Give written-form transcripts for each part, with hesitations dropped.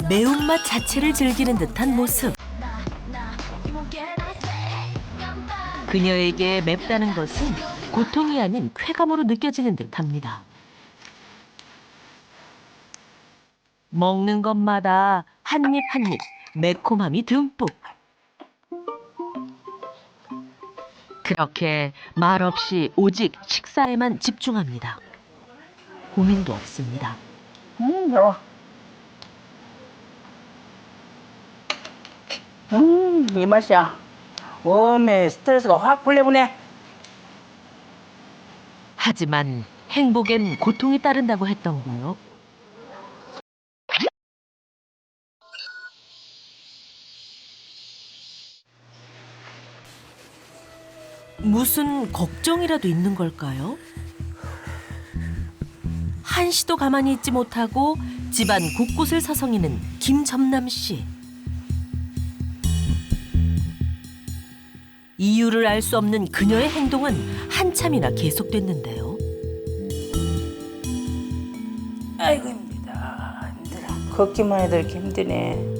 매운맛 자체를 즐기는 듯한 모습. 그녀에게 맵다는 것은 고통이 아닌 쾌감으로 느껴지는 듯합니다. 먹는 것마다 한 입 한 입 매콤함이 듬뿍. 그렇게 말없이 오직 식사에만 집중합니다. 고민도 없습니다. 매워. 이 맛이야. 몸에 스트레스가 확 풀려보네. 하지만 행복엔 고통이 따른다고 했던 거요. 무슨 걱정이라도 있는 걸까요? 한시도 가만히 있지 못하고 집안 곳곳을 서성이는 김점남 씨. 이유를 알 수 없는 그녀의 행동은 한참이나 계속됐는데요. 아이고 힘들어. 걷기만 해도 이렇게 힘드네.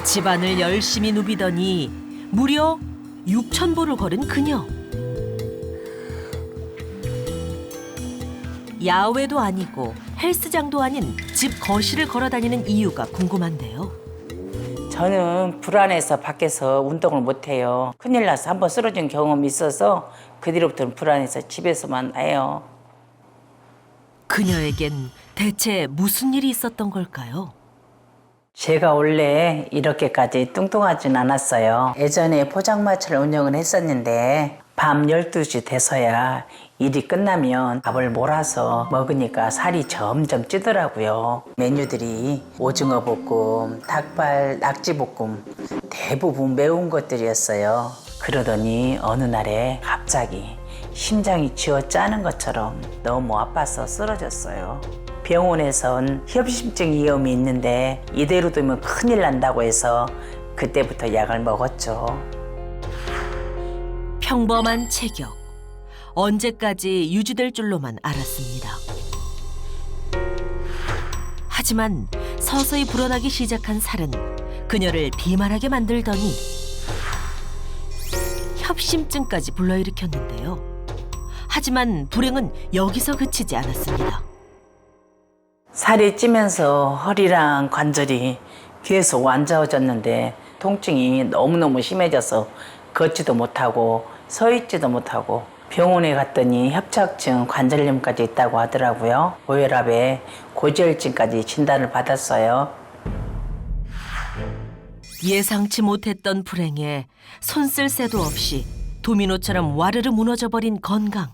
집안을 열심히 누비더니 무려 6,000보를 걸은 그녀. 야외도 아니고 헬스장도 아닌 집 거실을 걸어 다니는 이유가 궁금한데요. 저는 불안해서 밖에서 운동을 못해요. 큰일 나서 한번 쓰러진 경험이 있어서 그 뒤로부터는 불안해서 집에서만 해요. 그녀에겐 대체 무슨 일이 있었던 걸까요? 제가 원래 이렇게까지 뚱뚱하진 않았어요. 예전에 포장마차를 운영을 했었는데 밤 12시 돼서야 일이 끝나면 밥을 몰아서 먹으니까 살이 점점 찌더라고요. 메뉴들이 오징어 볶음, 닭발, 낙지 볶음 대부분 매운 것들이었어요. 그러더니 어느 날에 갑자기 심장이 쥐어짜는 것처럼 너무 아파서 쓰러졌어요. 병원에선 협심증 위험이 있는데 이대로 두면 큰일 난다고 해서 그때부터 약을 먹었죠. 평범한 체격. 언제까지 유지될 줄로만 알았습니다. 하지만 서서히 불어나기 시작한 살은 그녀를 비만하게 만들더니 협심증까지 불러일으켰는데요. 하지만 불행은 여기서 그치지 않았습니다. 살이 찌면서 허리랑 관절이 계속 완자워졌는데 통증이 너무너무 심해져서 걷지도 못하고 서 있지도 못하고 병원에 갔더니 협착증 관절염까지 있다고 하더라고요. 고혈압에 고지혈증까지 진단을 받았어요. 예상치 못했던 불행에 손 쓸 새도 없이 도미노처럼 와르르 무너져버린 건강.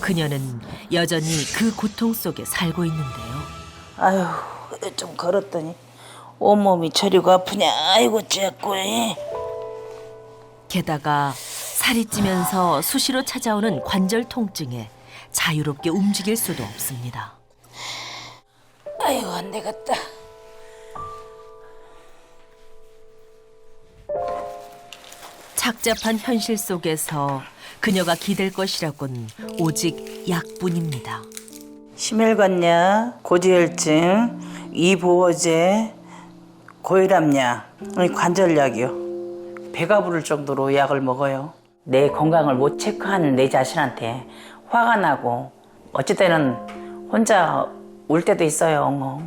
그녀는 여전히 그 고통 속에 살고 있는데요. 아유, 좀 걸었더니 온몸이 저리고 아프냐. 아이고 째꼬. 게다가 살이 찌면서 수시로 찾아오는 관절 통증에 자유롭게 움직일 수도 없습니다. 아이고 안 되겠다. 착잡한 현실 속에서 그녀가 기댈 것이라곤 오직 약뿐입니다. 심혈관약, 고지혈증, 이보호제, 고혈압약, 관절약이요. 배가 부를 정도로 약을 먹어요. 내 건강을 못 체크하는 내 자신한테 화가 나고 어찌 때는 혼자 울 때도 있어요.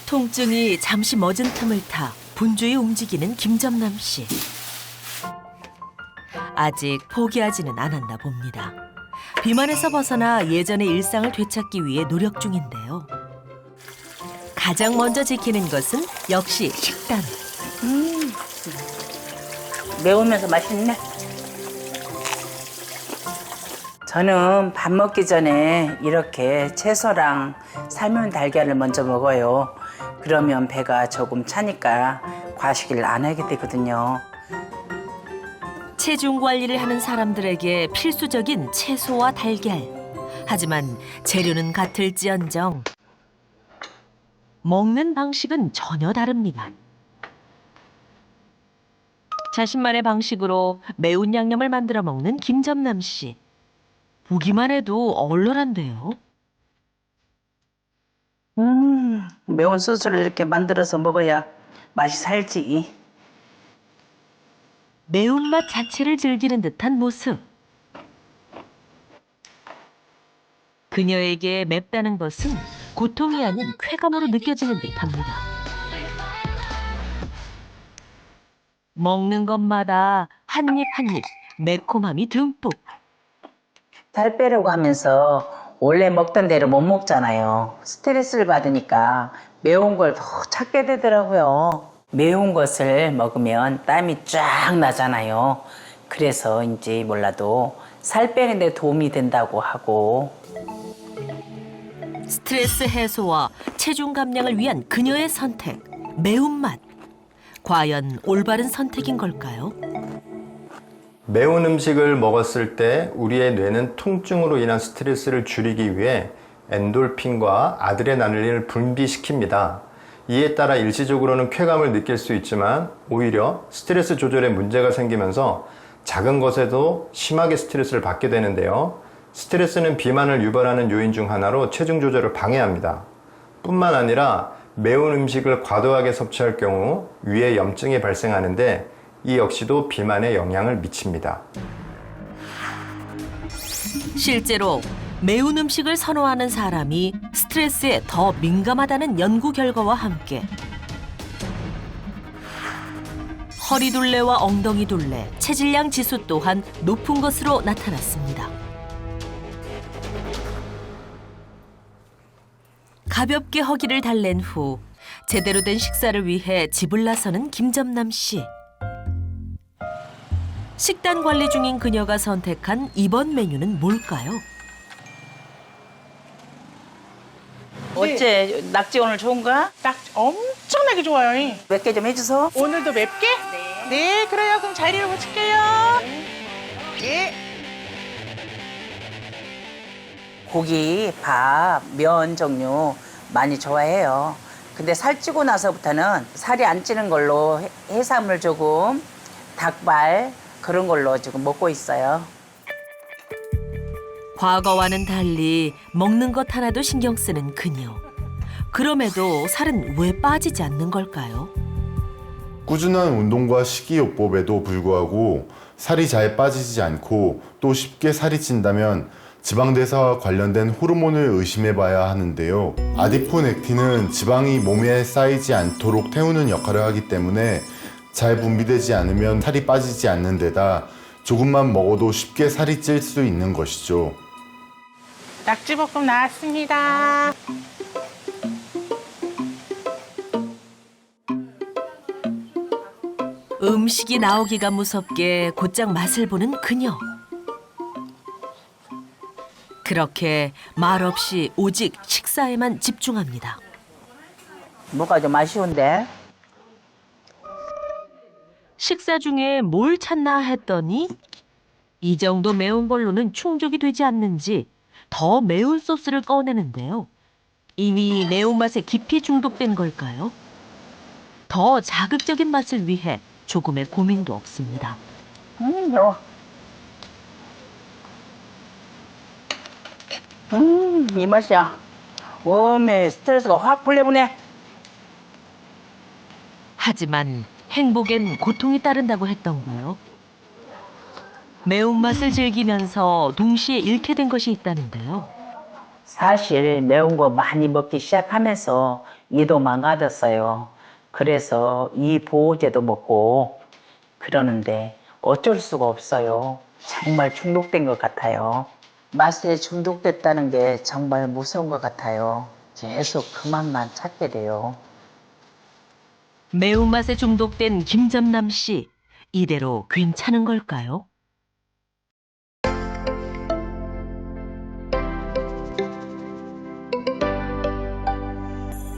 통증이 잠시 멎은 틈을 타 분주히 움직이는 김점남 씨. 아직 포기하지는 않았나 봅니다. 비만에서 벗어나 예전의 일상을 되찾기 위해 노력 중인데요. 가장 먼저 지키는 것은 역시 식단. 매우면서 맛있네. 저는 밥 먹기 전에 이렇게 채소랑 삶은 달걀을 먼저 먹어요. 그러면 배가 조금 차니까 과식을 안 하게 되거든요. 체중 관리를 하는 사람들에게 필수적인 채소와 달걀. 하지만 재료는 같을지언정 먹는 방식은 전혀 다릅니다. 자신만의 방식으로 매운 양념을 만들어 먹는 김점남 씨. 보기만 해도 얼얼한데요. 매운 소스를 이렇게 만들어서 먹어야 맛이 살지. 매운맛 자체를 즐기는 듯한 모습. 그녀에게 맵다는 것은 고통이 아닌 쾌감으로 느껴지는 듯합니다. 먹는 것마다 한 입 한 입 매콤함이 듬뿍. 살 빼려고 하면서 원래 먹던 대로 못 먹잖아요. 스트레스를 받으니까 매운 걸 더 찾게 되더라고요. 매운 것을 먹으면 땀이 쫙 나잖아요. 그래서인지 몰라도 살 빼는 데 도움이 된다고 하고. 스트레스 해소와 체중 감량을 위한 그녀의 선택, 매운맛. 과연 올바른 선택인 걸까요? 매운 음식을 먹었을 때 우리의 뇌는 통증으로 인한 스트레스를 줄이기 위해 엔돌핀과 아드레날린을 분비시킵니다. 이에 따라 일시적으로는 쾌감을 느낄 수 있지만 오히려 스트레스 조절에 문제가 생기면서 작은 것에도 심하게 스트레스를 받게 되는데요. 스트레스는 비만을 유발하는 요인 중 하나로 체중 조절을 방해합니다. 뿐만 아니라 매운 음식을 과도하게 섭취할 경우 위에 염증이 발생하는데 이 역시도 비만에 영향을 미칩니다. 실제로 매운 음식을 선호하는 사람이 스트레스에 더 민감하다는 연구 결과와 함께 허리둘레와 엉덩이둘레, 체질량 지수 또한 높은 것으로 나타났습니다. 가볍게 허기를 달랜 후 제대로 된 식사를 위해 집을 나서는 김점남 씨. 식단 관리 중인 그녀가 선택한 이번 메뉴는 뭘까요? 어째 낙지 오늘 좋은가? 딱 엄청나게 좋아요. 몇 개 좀 해주소. 오늘도 맵게? 네, 그래요. 그럼 자리를 고칠게요. 예. 고기, 밥, 면 종류 많이 좋아해요. 근데 살찌고 나서부터는 살이 안 찌는 걸로 해산물 조금, 닭발 그런 걸로 지금 먹고 있어요. 과거와는 달리 먹는 것 하나도 신경 쓰는 그녀. 그럼에도 살은 왜 빠지지 않는 걸까요? 꾸준한 운동과 식이요법에도 불구하고 살이 잘 빠지지 않고 또 쉽게 살이 찐다면 지방대사와 관련된 호르몬을 의심해봐야 하는데요. 아디포넥틴은 지방이 몸에 쌓이지 않도록 태우는 역할을 하기 때문에 잘 분비되지 않으면 살이 빠지지 않는 데다 조금만 먹어도 쉽게 살이 찔 수 있는 것이죠. 낙지볶음 나왔습니다. 음식이 나오기가 무섭게 곧장 맛을 보는 그녀. 그렇게 말없이 오직 식사에만 집중합니다. 뭐가 좀 아쉬운데? 식사 중에 뭘 찾나 했더니 이 정도 매운 걸로는 충족이 되지 않는지 더 매운 소스를 꺼내는데요. 이미 매운맛에 깊이 중독된 걸까요? 더 자극적인 맛을 위해 조금의 고민도 없습니다. 매워. 이 맛이야. 몸에 스트레스가 확 풀려보네. 하지만 행복엔 고통이 따른다고 했던가요? 매운맛을 즐기면서 동시에 잃게 된 것이 있다는데요. 사실 매운 거 많이 먹기 시작하면서 이도 망가졌어요. 그래서 이 보호제도 먹고 그러는데 어쩔 수가 없어요. 정말 중독된 것 같아요. 맛에 중독됐다는 게 정말 무서운 것 같아요. 계속 그 맛만 찾게 돼요. 매운맛에 중독된 김점남 씨. 이대로 괜찮은 걸까요?